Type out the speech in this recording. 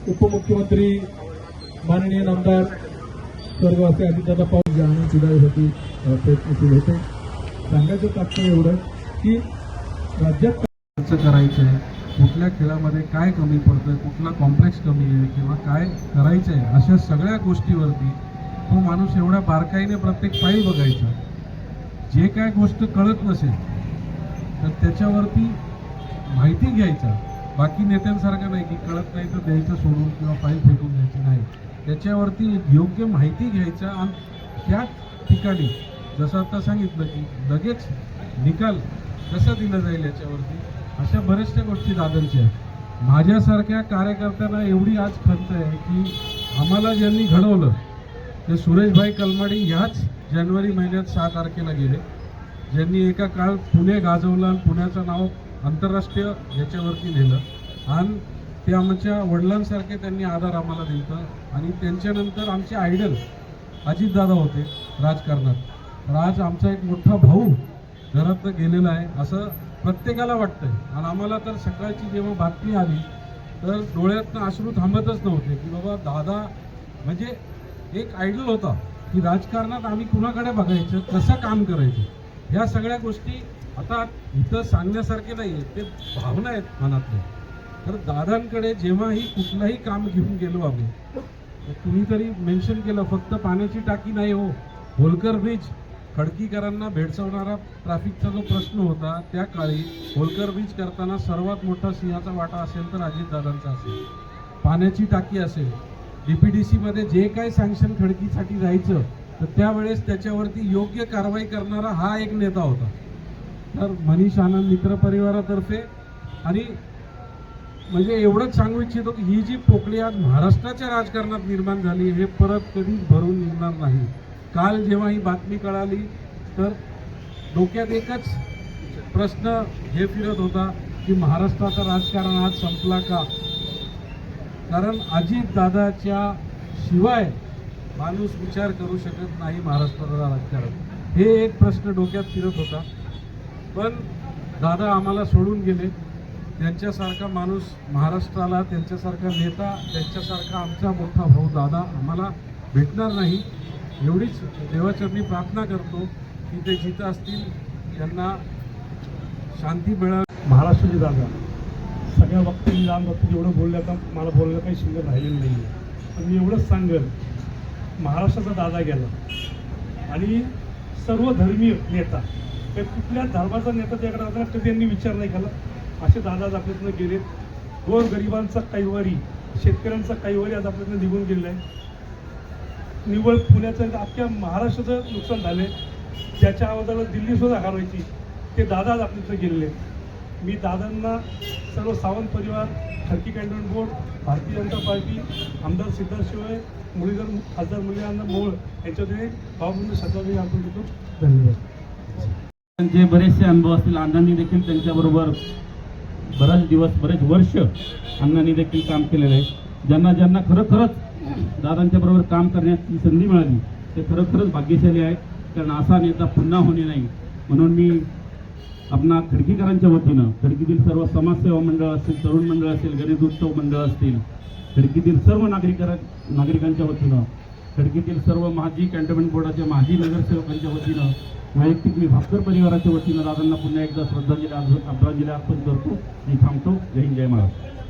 उपमुख्यमंत्री माननीय आमदार स्वर्गवासी अजितदादा पवार यांनी सुधारण्यासाठी प्रयत्नशील होते. सांगायचं तात्पर्य एवढं की राज्यात करायचं आहे, कुठल्या खेळामध्ये काय कमी पडतंय, कुठला कॉम्प्लेक्स कमी आहे किंवा काय करायचं आहे, अशा सगळ्या गोष्टीवरती तो माणूस एवढ्या बारकाईने प्रत्येक पायी बघायचा. जे काय गोष्ट कळत नसेल तर त्याच्यावरती माहिती घ्यायचा. बाकी नेत्यांसारखं नाही की कळत नाही तर द्यायचं सोडून किंवा फाईल फेकून द्यायची नाही. त्याच्यावरती योग्य माहिती घ्यायचा आणि त्या ठिकाणी जसं आता सांगितलं की लगेच निकाल कसा दिला जाईल याच्यावरती अशा बऱ्याचशा गोष्टी दादांच्या आहेत. माझ्यासारख्या कार्यकर्त्यांना एवढी आज खंत आहे की आम्हाला ज्यांनी घडवलं ते सुरेशभाई कलमाडी ह्याच जानेवारी महिन्यात 6 तारखेला गेले, ज्यांनी एका काळ पुणे गाजवलं आणि पुण्याचं नाव आंतरराष्ट्रीय याच्यावरती नेलं आणि ते आमच्या वडिलांसारखे त्यांनी आधार आम्हाला दिला. आणि त्यांच्यानंतर आमचे आयडल अजितदादा होते राजकारणात. तर आज आमचा एक मोठा भाऊ घरातनं गेलेला आहे असं प्रत्येकाला वाटतंय. आणि आम्हाला तर सकाळची जेव्हा बातमी आली तर डोळ्यातनं अश्रू थांबतच नव्हते की बाबा दादा म्हणजे एक आयडल होता की राजकारणात आम्ही कुणाकडे बघायचं, कसं काम करायचं, ह्या सगळ्या गोष्टी आता इथं सांगण्यासारखे नाही आहेत, ते भावना आहेत मनातल्या. तर दादांकडे जेव्हाही कुठलंही काम घेऊन गेलो आम्ही, तुम्ही तरी मेन्शन केलं फक्त पाण्याची टाकी नाही हो, होलकर ब्रिज खडकीकरांना भेडसावणारा ट्रॅफिकचा जो प्रश्न होता त्या काळी होलकर ब्रिज करताना सर्वात मोठा सिंहाचा वाटा असेल तर अजितदादांचा असेल. पाण्याची टाकी असेल, DPDC मध्ये जे काही सँक्शन खडकीसाठी जायचं तर त्यावेळेस त्याच्यावरती योग्य कारवाई करणारा हा एक नेता होता. तर मनीष आनंद मित्र परिवारातर्फे आणि म्हणजे एवढंच सांगू इच्छितो की ही जी पोकळी आज महाराष्ट्राच्या राजकारणात निर्माण झाली हे परत कधीच भरून निघणार नाही. काल जेव्हा ही बातमी कळाली तर डोक्यात एकच प्रश्न हे फिरत होता की महाराष्ट्राचं राजकारण आज संपला का. कारण अजितदादाच्या शिवाय माणूस विचार करू शकत नाही महाराष्ट्राचं राजकारण, हे एक प्रश्न डोक्यात फिरत होता. पण दादा आम्हाला सोडून गेले. त्यांच्यासारखा माणूस महाराष्ट्राला, त्यांच्यासारखा नेता, त्यांच्यासारखा आमचा मोठा भाऊ दादा आम्हाला भेटणार नाही. एवढीच देवाचरणी प्रार्थना करतो की ते जिथं असतील त्यांना शांती मिळावी. महाराष्ट्राची जागा सगळ्या वक्त्यांनी लहान वक्ती जेवढं बोललं आता मला बोलणं काही शिल्लक राहिलेलं नाही आहे. पण मी एवढंच सांगेल, महाराष्ट्राचा दादा गेला आणि सर्व धर्मीय नेता, तर कुठल्या धर्माचा नेता त्याकडे आता कधी त्यांनी विचार नाही केला. असे दादा आज आपल्यातनं गेलेत. गोरगरिबांचा कैवारी, शेतकऱ्यांचा कैवारी आज आपल्यातनं निघून गेलेला आहे. निव्वळ पुण्याचं अख्ख्या महाराष्ट्राचं नुकसान झाले. ज्याच्या आवाजाला दिल्लीसुद्धा हरवायची ते दादा आज आपल्यातनं गेलेले. मी दादांना सर्व सावंत परिवार, Khadki cantonment board, Bharatiya Janata party, आमदार सिद्धार्थ शिवाय, मुरलीधर खासदार मुरलीधर मोहोळ यांच्याकडे भावपूर्ण श्रद्धांजली अर्पण करतो. धन्यवाद. जे बरेचसे अनुभव असतील, अण्णांनी देखील त्यांच्याबरोबर बरेच दिवस, बरेच वर्ष अण्णांनी देखील काम केलेलं आहे. ज्यांना खरोखरच दादांच्या बरोबर काम करण्याची संधी मिळाली ते खरोखरच भाग्यशाली आहेत. कारण असा नेता पुन्हा होणे नाही. म्हणून मी आपणा खडकीकरांच्या वतीनं, खडकीतील सर्व समाजसेवा मंडळ असतील, तरुण मंडळ असेल, गणेश उत्सव मंडळ असतील, खडकीतील सर्व नागरिकांच्या वतीनं, खडकीतील सर्व माजी कॅन्टोन्मेंट बोर्डाच्या माजी नगरसेवकांच्या वतीनं, वैयक्तिक मी भापकर परिवाराच्या वतीनं दादांना पुन्हा एकदा श्रद्धांजली अर्पण करतो. मी थांबतो. जय हिंद, जय महाराष्ट्र.